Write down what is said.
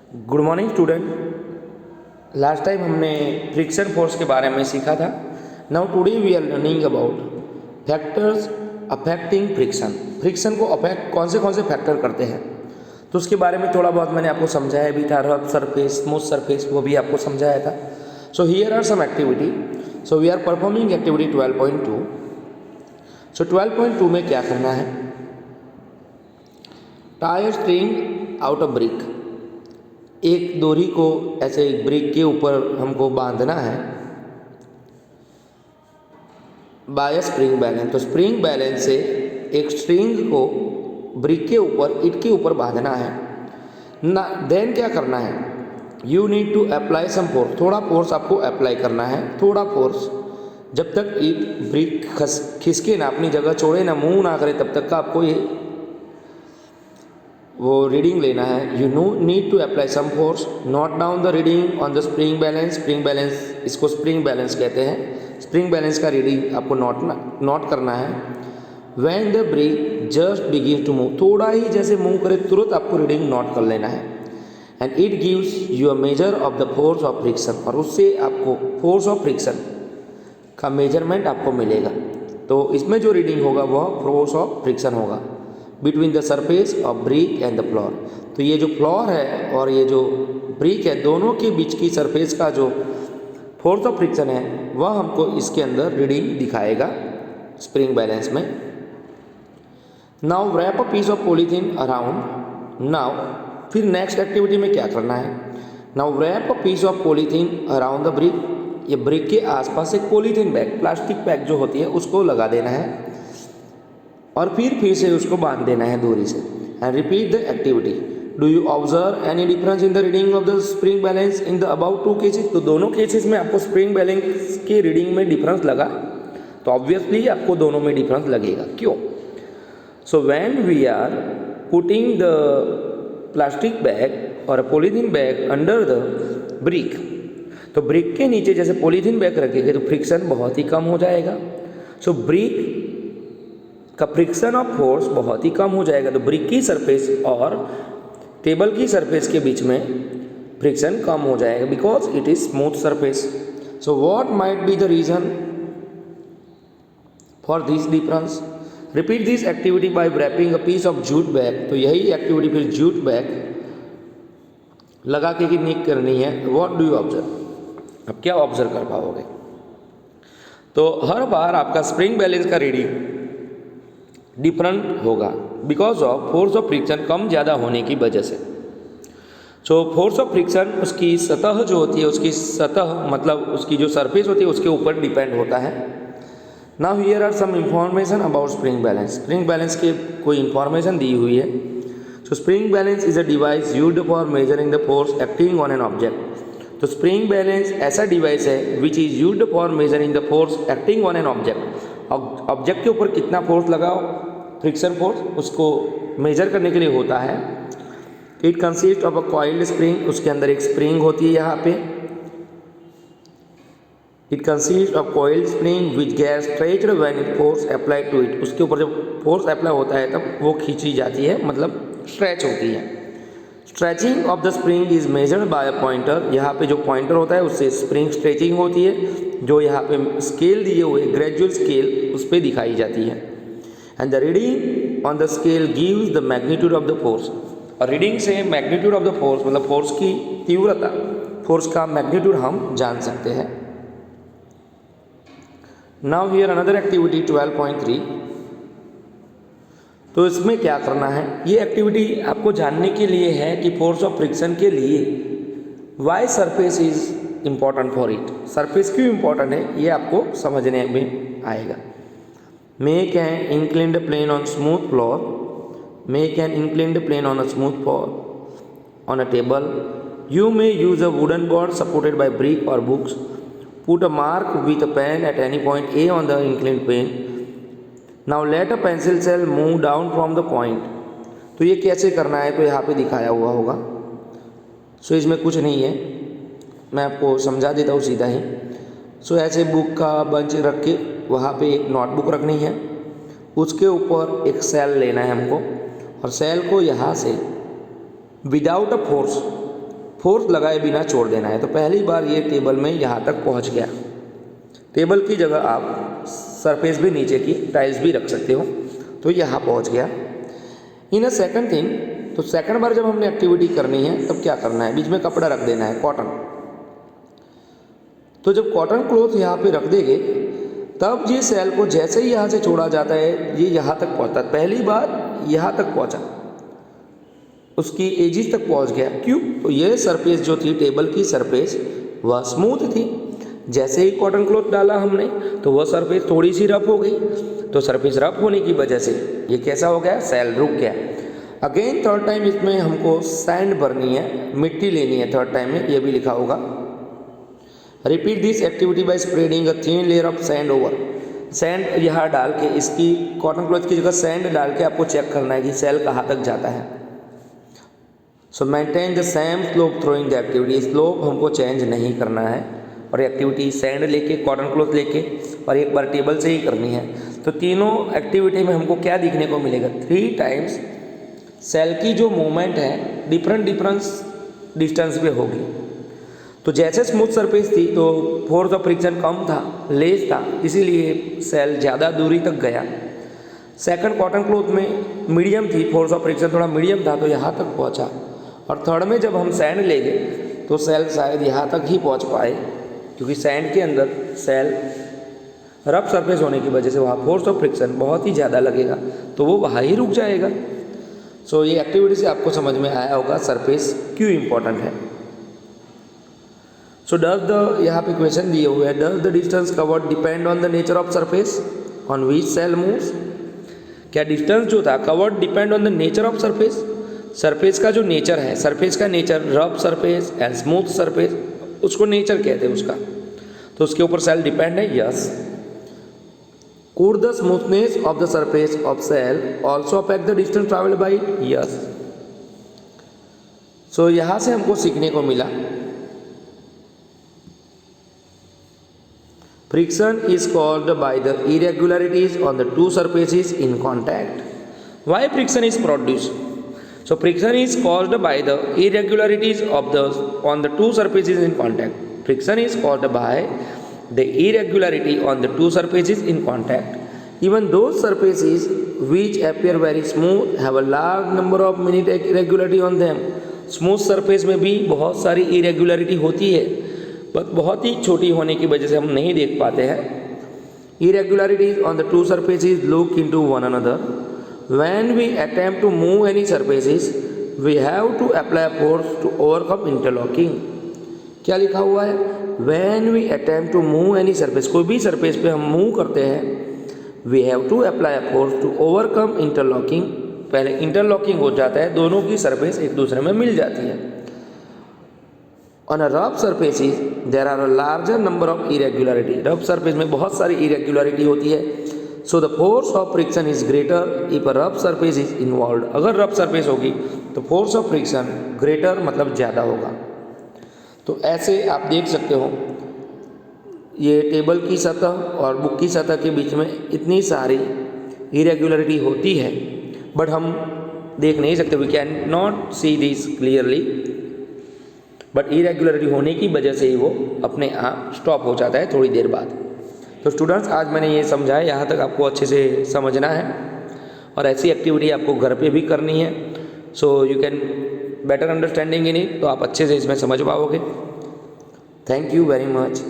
Good morning student. Last time हमने friction force के बारे में सीखा था। Now today we are learning about factors affecting friction. Friction को अफेक्ट कौन से फैक्टर करते हैं, तो उसके बारे में थोड़ा बहुत मैंने आपको समझाया भी था। रफ सरफेस, स्मूथ सरफेस, वो भी आपको समझाया था। So here are some activity. So we are performing activity 12.2। So 12.2 में क्या करना है, tie a string out of brick. एक डोरी को ऐसे एक ब्रिक के ऊपर हमको बांधना है बाय स्प्रिंग बैलेंस। तो स्प्रिंग बैलेंस से एक स्ट्रिंग को ब्रिक के ऊपर, ईंट के ऊपर बांधना है ना। देन क्या करना है, you need to apply some force. थोड़ा फोर्स आपको अप्लाई करना है, थोड़ा फोर्स, जब तक ईंट ब्रिक खिसके ना, अपनी जगह छोड़े ना, मूव ना करे, तब तक का आपको ये वो रीडिंग लेना है। You need to apply some force, note down the reading on the spring balance. Spring balance, इसको स्प्रिंग बैलेंस कहते हैं। स्प्रिंग बैलेंस का रीडिंग आपको नोट करना है। When the brick just begin to move, थोड़ा ही जैसे मूव करे तुरंत आपको रीडिंग नोट कर लेना है। And it gives you a measure of the force of friction, और उससे आपको फोर्स ऑफ फ्रिक्शन का मेजरमेंट आपको मिलेगा। तो इसमें जो रीडिंग होगा वह फोर्स ऑफ फ्रिक्शन होगा between the surface of brick and the floor. तो ये जो फ्लोर है और ये जो ब्रिक है, दोनों के बीच की सरफेस का जो फोर्स ऑफ फ्रिक्शन है वह हमको इसके अंदर रीडिंग दिखाएगा स्प्रिंग बैलेंस में। Now wrap a piece of polythene around. Now फिर नेक्स्ट एक्टिविटी में क्या करना है, now wrap a piece of polythene around the brick. ये ब्रिक के आसपास एक पॉलीथीन बैग, प्लास्टिक बैग जो होती है, उसको लगा देना है और फिर से उसको बांध देना है डोरी से। And repeat the activity. Do you observe any difference in the reading of the spring balance in the about two cases. तो दोनों केसेस में आपको स्प्रिंग बैलेंस की रीडिंग में डिफरेंस लगा, तो ऑब्वियसली आपको दोनों में डिफरेंस लगेगा। क्यों? So when we are putting the plastic bag और polythene bag under the brick, तो ब्रिक के नीचे जैसे पॉलीथीन बैग रखेंगे तो फ्रिक्शन बहुत ही कम हो जाएगा। सो ब्रिक का फ्रिक्शन ऑफ फोर्स बहुत ही कम हो जाएगा। तो ब्रिक की सरफेस और टेबल की सरफेस के बीच में फ्रिक्शन कम हो जाएगा, because it is smooth surface. So what might be the reason for this difference. Repeat this activity by wrapping a piece of jute bag. तो यही एक्टिविटी फिर जूट बैग लगा के निक करनी है। व्हाट डू यू ऑब्जर्व, अब क्या observe कर पाओगे, तो हर बार आपका स्प्रिंग बैलेंस का रीडिंग डिफरेंट होगा because of force of friction कम ज़्यादा होने की वजह से। सो फोर्स ऑफ फ्रिक्शन उसकी सतह जो होती है, उसकी सतह मतलब उसकी जो सरफेस होती है उसके ऊपर डिपेंड होता है। Now here are some information about spring balance. Spring balance के कोई इंफॉर्मेशन दी हुई है। So spring balance is a device used for measuring the force acting on an object. तो स्प्रिंग बैलेंस ऐसा डिवाइस है which is used for measuring the force acting on an object. Object के ऊपर कितना force लगाओ, friction force, उसको major करने के लिए होता है। It consist of a coiled spring, उसके अंदर एक स्प्रिंग होती है यहाँ पे। It consist of coiled spring which get stretched when it force applied to it. उसके ऊपर जब फोर्स अप्लाई होता है तब वो खींची जाती है, मतलब स्ट्रेच होती है। Stretching of the spring is measured by a pointer. यहाँ पे जो पॉइंटर होता है उससे स्प्रिंग स्ट्रेचिंग होती है, जो यहाँ पे स्केल दिए हुए ग्रेजुअल स्केल उस पर दिखाई जाती है। And the reading on the scale gives the magnitude of the force. और रीडिंग से मैग्नीट्यूड ऑफ द फोर्स मतलब फोर्स की तीव्रता, फोर्स का मैग्नीट्यूड हम जान सकते हैं। Now here another activity 12.3। तो इसमें क्या करना है, ये एक्टिविटी आपको जानने के लिए है कि फोर्स ऑफ फ्रिक्शन के लिए why surface is important for it. Surface क्यों इम्पॉर्टेंट है ये आपको समझने में आएगा। Make an inclined plane on smooth floor. Make an inclined plane on a smooth floor on a table. You may use a wooden board supported by brick or books. Put a mark with a pen at any point A on the inclined plane. Now let a pencil shell move down from the point. तो ये कैसे करना है, तो यहाँ पे दिखाया हुआ होगा। सो इसमें कुछ नहीं है, मैं आपको समझा देता हूँ सीधा ही। सो ऐसे बुक का बंच रख के वहाँ पे एक नोटबुक रखनी है, उसके ऊपर एक सेल लेना है हमको, और सेल को यहाँ से विदाउट अ फोर्स फोर्स लगाए बिना छोड़ देना है। तो पहली बार ये टेबल में यहाँ तक पहुँच गया। टेबल की जगह आप सरफेस भी नीचे की टाइल्स भी रख सकते हो। तो यहाँ पहुँच गया। इन अ सेकंड थिंग, तो सेकंड बार जब हमने एक्टिविटी करनी है तब क्या करना है, बीच में कपड़ा रख देना है, कॉटन। तो जब कॉटन क्लॉथ यहाँ पे रख देंगे तब ये सेल को जैसे ही यहाँ से छोड़ा जाता है ये यहाँ तक पहुँचता है। पहली बार यहाँ तक पहुँचा, उसकी एजिस तक पहुँच गया। क्यों? तो ये सरफेस जो थी टेबल की सरफेस वह स्मूथ थी। जैसे ही कॉटन क्लॉथ डाला हमने तो वह सरफेस थोड़ी सी रफ हो गई। तो सरफेस रफ होने की वजह से ये कैसा हो गया, सेल रुक गया। अगेन थर्ड टाइम इसमें हमको सैंड भरनी है, मिट्टी लेनी है। थर्ड टाइम में ये भी लिखा होगा। Repeat this activity bye spreading a thin layer of sand over. Sand यहाँ डाल के, इसकी कॉटन क्लॉथ की जगह सैंड डाल के आपको चेक करना है कि सेल कहाँ तक जाता है। सो maintain the same slope throwing the activity. Slope हमको चेंज नहीं करना है और एक्टिविटी सैंड लेके, कॉटन क्लॉथ लेके और एक बार टेबल से ही करनी है। तो तीनों एक्टिविटी में हमको क्या दिखने को मिलेगा, 3 टाइम्स सेल की जो मूवमेंट है डिफरेंट डिस्टेंस पे होगी। तो जैसे स्मूथ सरफेस थी तो फोर्स ऑफ फ्रिक्शन कम था, लेस था, इसीलिए सेल ज़्यादा दूरी तक गया। सेकंड कॉटन क्लॉथ में मीडियम थी, फोर्स ऑफ फ्रिक्शन थोड़ा मीडियम था तो यहाँ तक पहुँचा। और थर्ड में जब हम सैंड लेंगे तो सेल शायद यहाँ तक ही पहुँच पाए, क्योंकि सैंड के अंदर सेल रफ सरफेस होने की वजह से वहाँ फोर्स ऑफ फ्रिक्शन बहुत ही ज़्यादा लगेगा, तो वो वहाँ ही रुक जाएगा। सो ये एक्टिविटी से आपको समझ में आया होगा सरफेस क्यों इम्पोर्टेंट है। सो डज द, यहाँ पे क्वेश्चन दिए हुए हैं, does the distance covered depend on the nature of surface on which cell moves. क्या डिस्टेंस जो था covered depend on the nature of surface, surface का जो नेचर है, सरफेस का nature rough surface and smooth surface, उसको nature कहते हैं उसका, तो उसके ऊपर सेल डिपेंड है। Yes. Could the smoothness of the surface of cell also affect the distance traveled by it? Yes. So यहाँ से हमको सीखने को मिला friction is caused by the irregularities on the two surfaces in contact. Why friction is produced? So friction is caused by the irregularities of the on the two surfaces in contact. Friction is caused by the irregularity on the two surfaces in contact. Even those surfaces which appear very smooth have a large number of minute irregularity on them. Smooth surface में भी बहुत सारी irregularity होती है, but बहुत ही छोटी होने की वजह से हम नहीं देख पाते हैं। Irregularities on the two surfaces look into one another. When we attempt to move any surfaces, we have to apply force to overcome interlocking. क्या लिखा हुआ है? When we attempt to move any surface, कोई भी surface पे हम move करते हैं, we have to apply force to overcome interlocking. पहले इंटरलॉकिंग हो जाता है, दोनों की सरफेस एक दूसरे में मिल जाती है। On a rough surfaces there are a larger number of irregularity. Rough surface में बहुत सारी इरेगुलरिटी होती है। So the force of friction is greater if a rough surface is involved. अगर रफ सरफेस होगी तो फोर्स ऑफ फ्रिक्शन ग्रेटर मतलब ज़्यादा होगा। तो ऐसे आप देख सकते हो ये टेबल की सतह और बुक की सतह के बीच में इतनी सारी इरेगुलरिटी होती है, बट हम देख नहीं सकते, we can not see this clearly, but irregularity होने की वजह से ही वो अपने आप स्टॉप हो जाता है थोड़ी देर बाद। तो स्टूडेंट्स आज मैंने ये समझाया, यहाँ तक आपको अच्छे से समझना है और ऐसी एक्टिविटी आपको घर पे भी करनी है। So you can better understanding in it, तो आप अच्छे से इसमें समझ पाओगे। Thank you very much.